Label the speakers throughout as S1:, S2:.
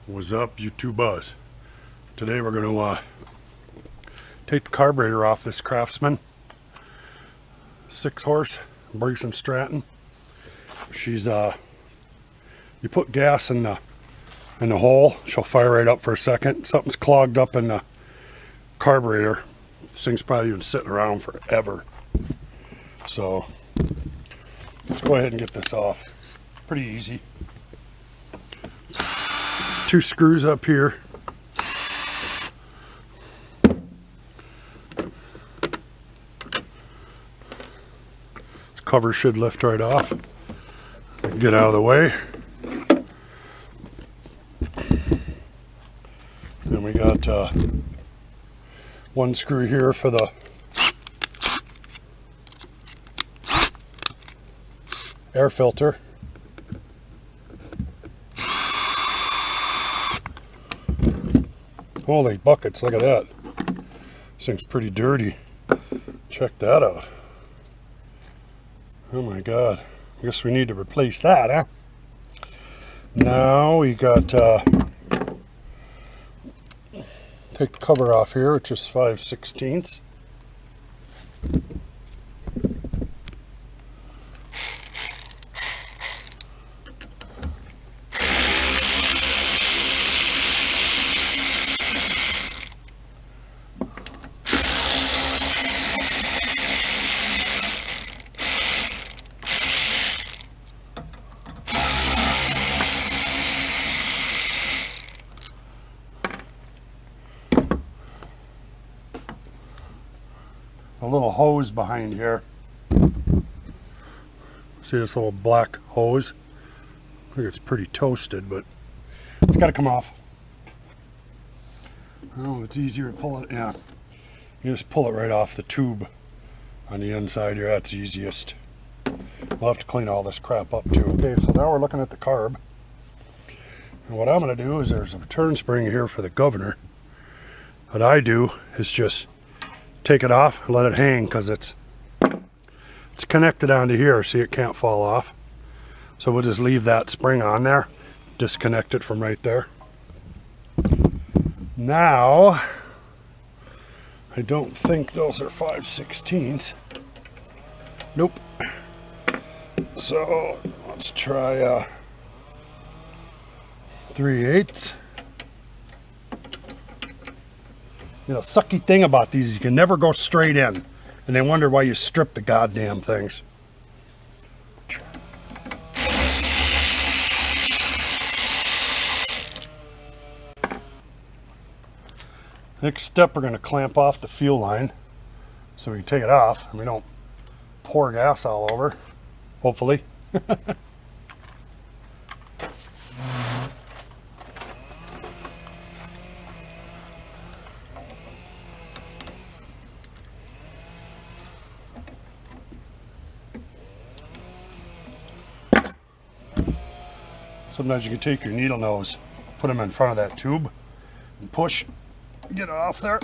S1: What's up, YouTube buzz? Today we're going to take the carburetor off this Craftsman 6-horse Briggs & Stratton. She's you put gas in the hole, she'll fire right up for a second. Something's clogged up in the carburetor. This thing's probably been sitting around forever. So let's go ahead and get this off. Pretty easy. 2 screws up here. This cover should lift right off. Get out of the way. Then we got 1 screw here for the air filter. Holy buckets, look at that. This thing's pretty dirty. Check that out. Oh my God. I guess we need to replace that, huh? Now we got take the cover off here, which is 5/16. A little hose behind here. See this little black hose? I think it's pretty toasted, but it's got to come off. Oh, it's easier to pull it. Yeah, you just pull it right off the tube on the inside here. That's easiest. We'll have to clean all this crap up too. Okay, so now we're looking at the carb. And what I'm going to do is there's a return spring here for the governor. What I do is just take it off and let it hang, because it's connected onto here. See, it can't fall off. So we'll just leave that spring on there, disconnect it from right there. Now I don't think those are 5/16. Nope. So let's try 3/8. You know, sucky thing about these is you can never go straight in, and they wonder why you strip the goddamn things. Next step, we're going to clamp off the fuel line so we can take it off and we don't pour gas all over, hopefully. Sometimes you can take your needle nose, put them in front of that tube, and push, get it off there.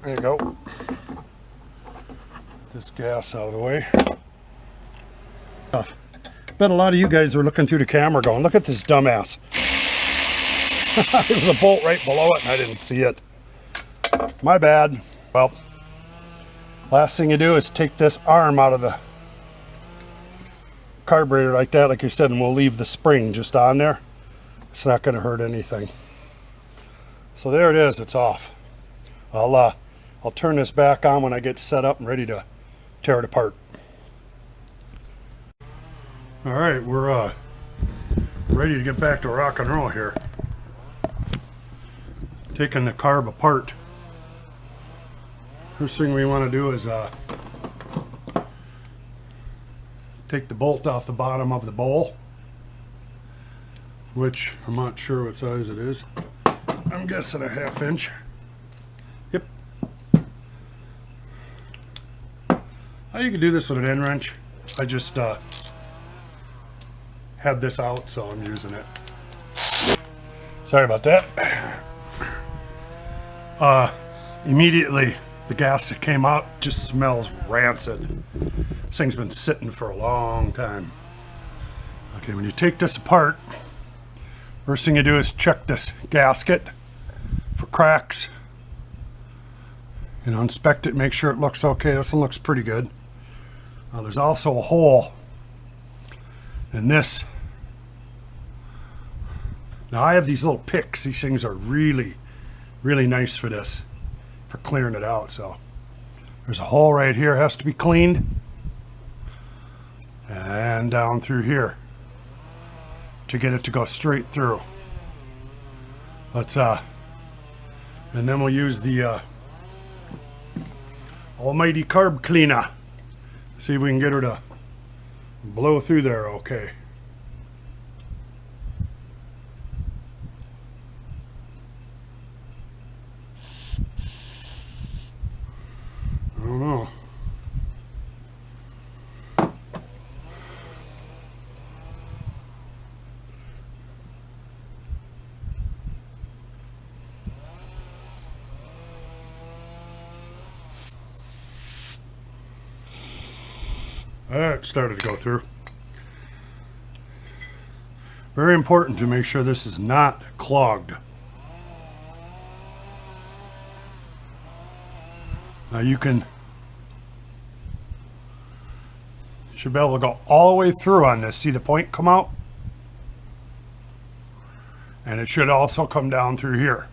S1: There you go. Get this gas out of the way. I bet a lot of you guys are looking through the camera going, look at this dumbass. There's a bolt right below it and I didn't see it. My bad. Well, last thing you do is take this arm out of the carburetor like that, like you said, and we'll leave the spring just on there. It's not going to hurt anything. So there it is, it's off. I'll turn this back on when I get set up and ready to tear it apart. All right, we're ready to get back to rock and roll here. Taking the carb apart. First thing we want to do is take the bolt off the bottom of the bowl, which I'm not sure what size it is. I'm guessing a 1/2 inch. Yep. Now you can do this with an end wrench. I just had this out, so I'm using it. Sorry about that. Immediately the gas that came out just smells rancid. This thing's been sitting for a long time. Okay, when you take this apart, first thing you do is check this gasket for cracks. You know, inspect it, make sure it looks okay. This one looks pretty good. There's also a hole in this. Now I have these little picks. These things are really, really nice for this, for clearing it out. So there's a hole right here, has to be cleaned. And down through here to get it to go straight through. Let's and then we'll use the almighty carb cleaner. See if we can get her to blow through there okay. I don't know. It started to go through. Very important to make sure this is not clogged. Now you should be able to go all the way through on this. See the point come out? And it should also come down through here.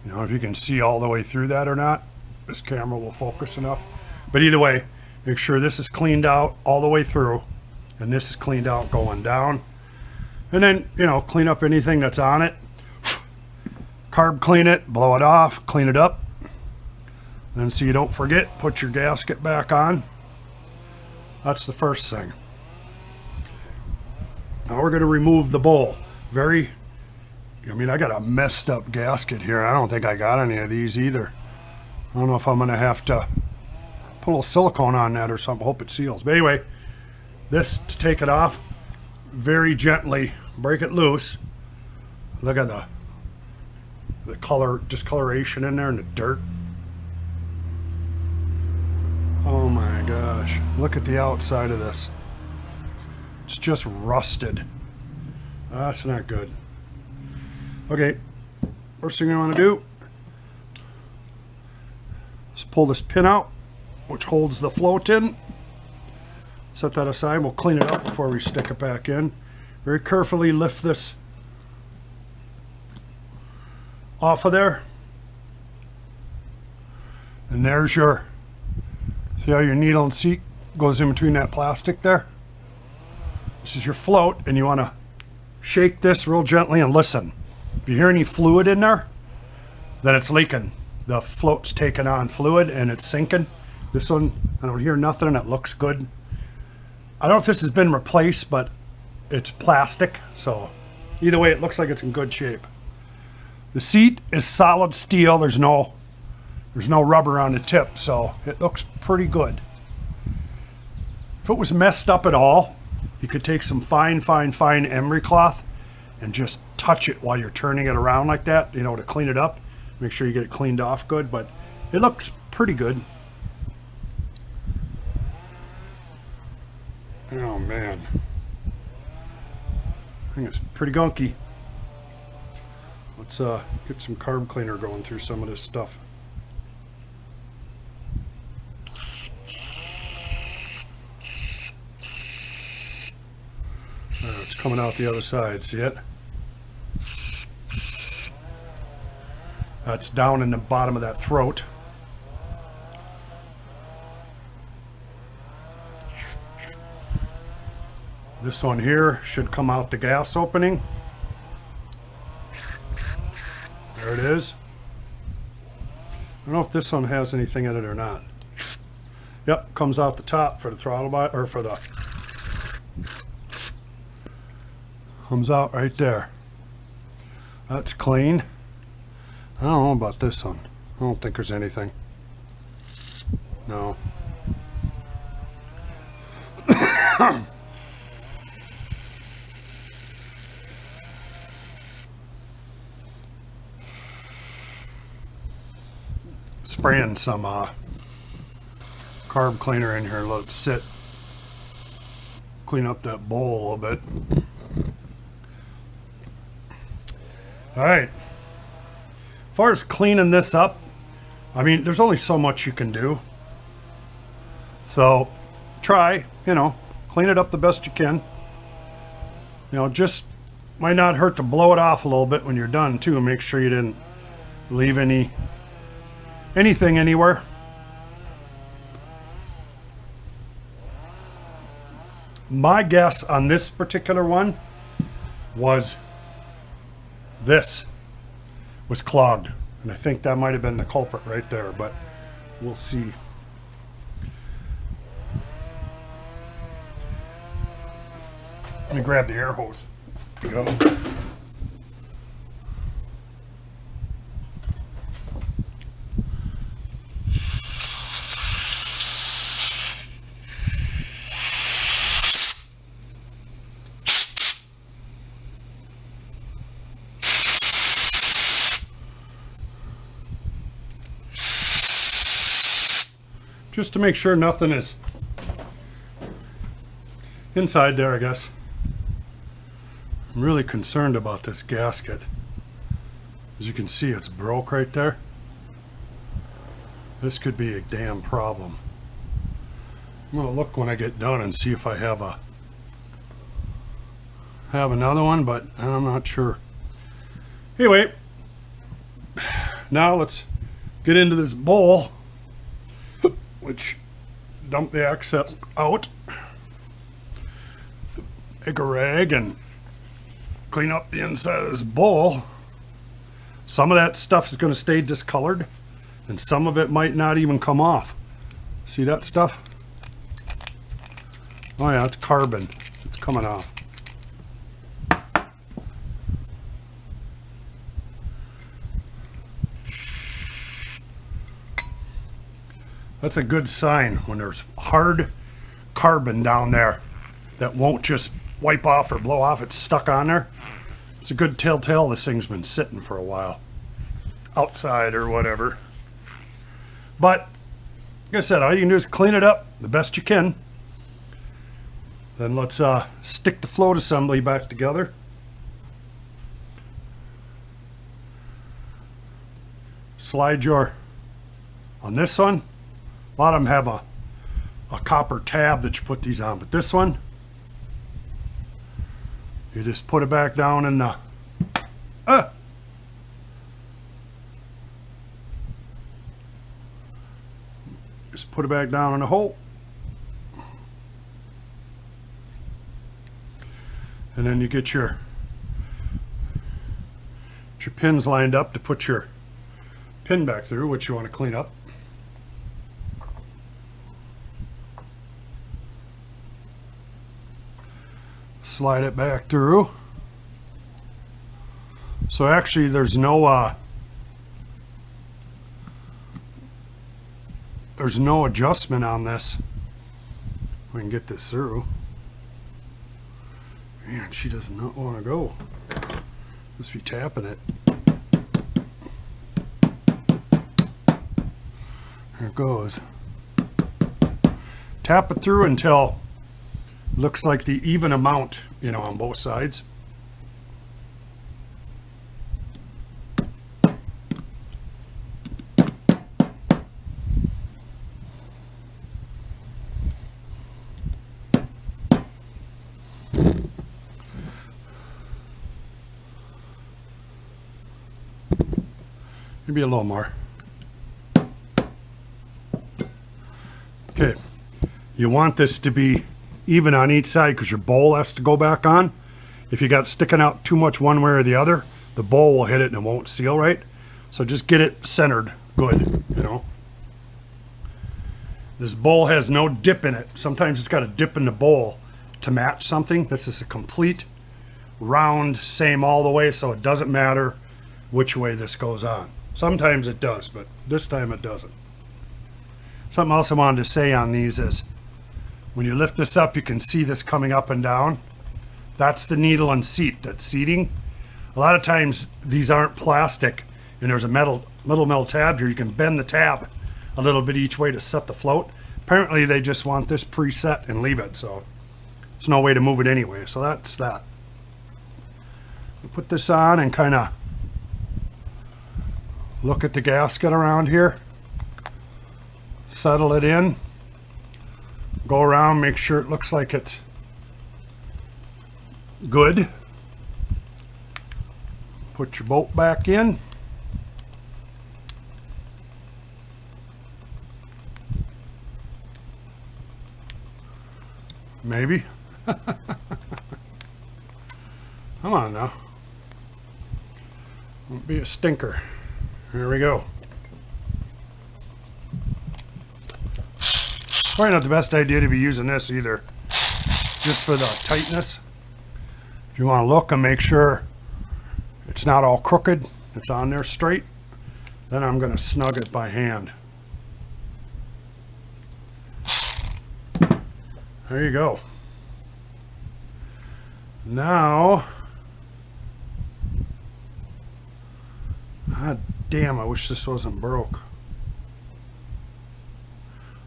S1: You know, if you can see all the way through that or not. This camera will focus enough. But either way, make sure this is cleaned out all the way through. And this is cleaned out going down. And then, you know, clean up anything that's on it. Carb clean it, blow it off, clean it up. Then so you don't forget, put your gasket back on. That's the first thing. Now we're going to remove the bowl. I mean, I got a messed up gasket here. I don't think I got any of these either. I don't know if I'm going to have to put a little silicone on that or something. Hope it seals. But anyway, this, to take it off, very gently break it loose. Look at the color, discoloration in there and the dirt. Oh my gosh. Look at the outside of this. It's just rusted. That's not good. Okay, first thing I want to do, just pull this pin out, which holds the float in. Set that aside. We'll clean it up before we stick it back in. Very carefully lift this off of there. And there's your, see how your needle and seat goes in between that plastic there? This is your float, and you want to shake this real gently and listen. If you hear any fluid in there, then it's leaking. The float's taking on fluid and it's sinking. This one, I don't hear nothing and it looks good. I don't know if this has been replaced, but it's plastic. So either way, it looks like it's in good shape. The seat is solid steel. There's no rubber on the tip, so it looks pretty good. If it was messed up at all, you could take some fine emery cloth and just touch it while you're turning it around like that, you know, to clean it up. Make sure you get it cleaned off good, but it looks pretty good. Oh man, I think it's pretty gunky. Let's get some carb cleaner going through some of this stuff. It's coming out the other side, see it? That's down in the bottom of that throat. This one here should come out the gas opening. There it is. I don't know if this one has anything in it or not. Yep, comes out the top for the throttle bar, or for the, comes out right there. That's clean. I don't know about this one. I don't think there's anything. No. Spraying some carb cleaner in here. Let it sit clean up that bowl a little bit. All right. As far as cleaning this up, I mean, there's only so much you can do. So try, you know, clean it up the best you can. You know, just might not hurt to blow it off a little bit when you're done too. Make sure you didn't leave anything anywhere. My guess on this particular one was this was clogged, and I think that might have been the culprit right there, but we'll see. Let me grab the air hose. There we go. Just to make sure nothing is inside there, I guess. I'm really concerned about this gasket. As you can see, it's broke right there. This could be a damn problem. I'm gonna look when I get done and see if I have another one, but I'm not sure. Anyway, now let's get into this bowl, which dump the excess out. Take a rag and clean up the inside of this bowl. Some of that stuff is going to stay discolored, and some of it might not even come off. See that stuff? Oh yeah, it's carbon. It's coming off. That's a good sign when there's hard carbon down there that won't just wipe off or blow off. It's stuck on there. It's a good telltale this thing's been sitting for a while outside or whatever. But like I said, all you can do is clean it up the best you can. Then let's stick the float assembly back together. Slide your, on this one, a lot of them have a copper tab that you put these on, but this one, you just put it back down in the, just put it back down in the hole. And then you get your pins lined up to put your pin back through, which you want to clean up. Slide it back through. So actually there's no adjustment on this. We can get this through. Man, she does not want to go. Must be tapping it. There it goes. Tap it through until it looks like the even amount, you know, on both sides. Maybe a little more. Okay, you want this to be even on each side because your bowl has to go back on. If you got sticking out too much one way or the other, the bowl will hit it and it won't seal right. So just get it centered good, you know. This bowl has no dip in it. Sometimes it's got a dip in the bowl to match something. This is a complete round, same all the way, so it doesn't matter which way this goes on. Sometimes it does, but this time it doesn't. Something else I wanted to say on these is when you lift this up, you can see this coming up and down. That's the needle and seat, that's seating. A lot of times these aren't plastic and there's a little metal tab here. You can bend the tab a little bit each way to set the float. Apparently they just want this preset and leave it, so there's no way to move it anyway. So that's that. We'll put this on and kind of look at the gasket around here. Settle it in. Go around, make sure it looks like it's good. Put your bolt back in. Maybe. Come on now. Won't be a stinker. Here we go. Probably not the best idea to be using this either, just for the tightness. If you want to look and make sure it's not all crooked, it's on there straight, then I'm going to snug it by hand. There you go. Now, god damn, I wish this wasn't broke.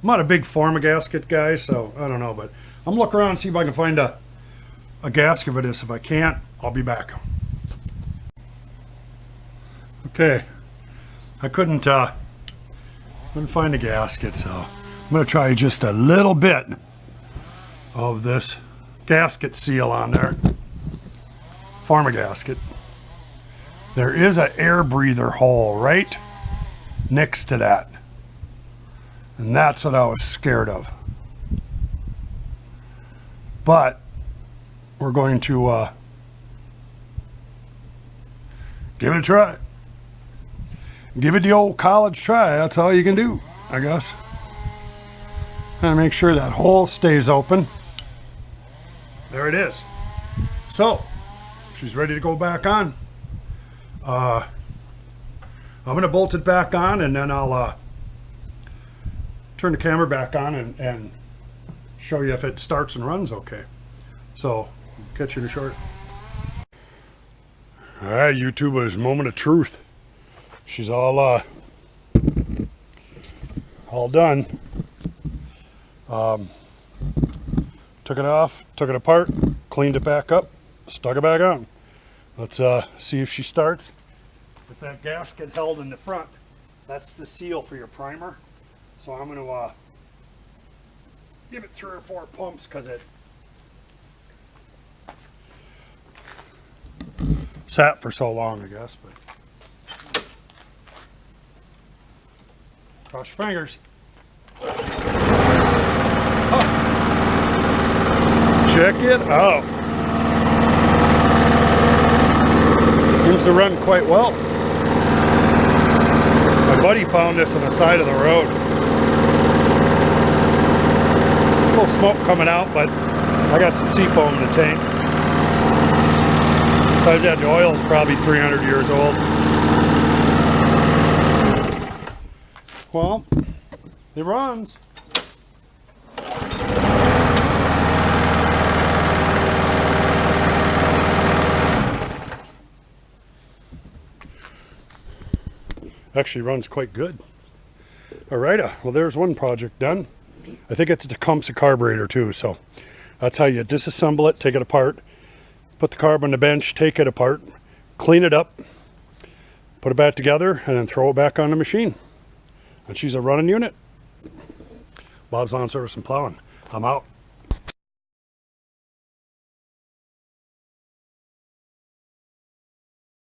S1: I'm not a big form of gasket guy, so I don't know, but I'm gonna look around and see if I can find a gasket for this. If I can't, I'll be back. Okay, I couldn't find a gasket, so I'm gonna try just a little bit of this gasket seal on there. Form a gasket. There is an air breather hole right next to that. And that's what I was scared of. But we're going to give it a try. Give it the old college try. That's all you can do, I guess. And make sure that hole stays open. There it is. So, she's ready to go back on. I'm going to bolt it back on, and then I'll turn the camera back on and show you if it starts and runs okay. So, catch you in a short. Alright, YouTubers, moment of truth. She's all done. Took it off, took it apart, cleaned it back up, stuck it back on. Let's see if she starts. With that gasket held in the front, that's the seal for your primer. So I'm going to give it 3 or 4 pumps because it sat for so long, I guess. But cross your fingers. Oh. Check it out. Seems to run quite well. My buddy found this on the side of the road. A little smoke coming out, but I got some seafoam in the tank. Besides that, the oil's probably 300 years old. Well, it runs. Actually runs quite good. Alright, well there's one project done. I think it's the Mower Carburetor too, so that's how you disassemble it, take it apart, put the carb on the bench, take it apart, clean it up, put it back together, and then throw it back on the machine. And she's a running unit. Bob's Lawn Service and Plowing. I'm out.